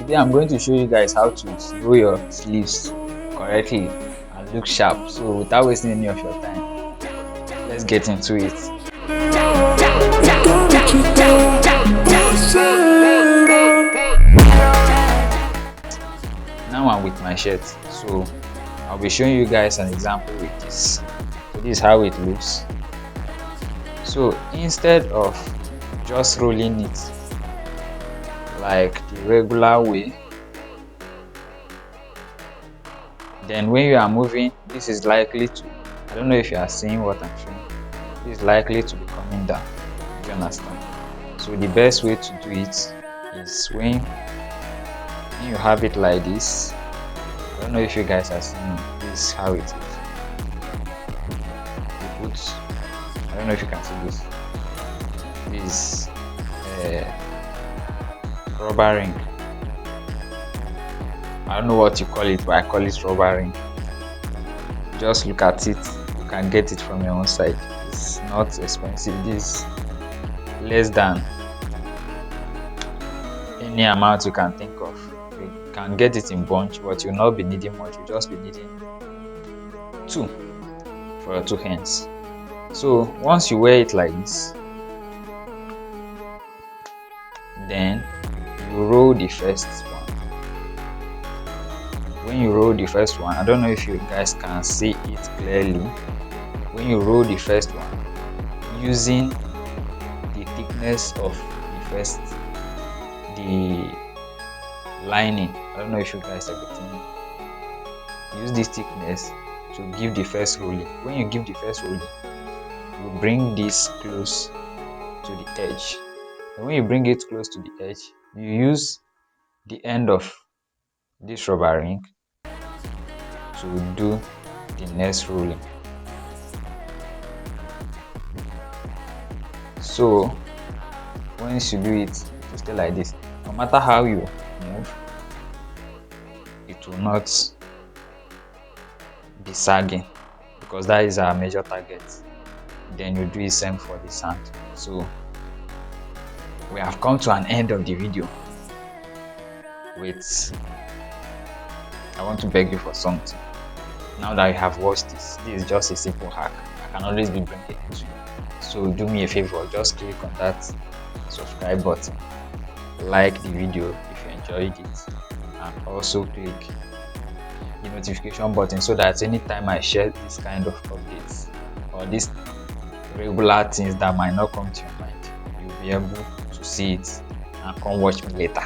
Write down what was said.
Today I'm going to show you guys how to roll your sleeves correctly and look sharp. So without wasting any of your time, let's get into it. Now I'm with my shirt, so I'll be showing you guys an example with this. So this is how it looks. So instead of just rolling it like the regular way, then when you are moving, this is likely to, I don't know if you are seeing what I'm showing, this is likely to be coming down. Do you understand? So the best way to do it is when you have it like this. I don't know if you guys are seeing this, how it is. You put, I don't know if you can see this. This rubber ring. I don't know what you call it, but I call it rubber ring. Just look at it. You can get it from your own side. It's not expensive. This is less than any amount you can think of. You can get it in bunch, but you'll not be needing much. You'll just be needing 2 for your 2 hands. So once you wear it like this, then you roll the first one. When you roll the first one, I don't know if you guys can see it clearly. When you roll the first one, using the thickness of the lining, I don't know if you guys are getting it. Use this thickness to give the first rolling. When you give the first rolling, you bring this close to the edge. And when you bring it close to the edge, you use the end of this rubber ring to do the next rolling. So once you do it, it will stay like this. No matter how you move, it will not be sagging, because that is our major target. Then you do the same for the sand. So we have come to an end of the video. I want to beg you for something. Now that you have watched this is just a simple hack. I can always be bringing it to you. So do me a favor, just click on that subscribe button, like the video if you enjoyed it, and also click the notification button so that anytime I share this kind of updates or these regular things that might not come to your mind, you'll be able to see it and come watch me later.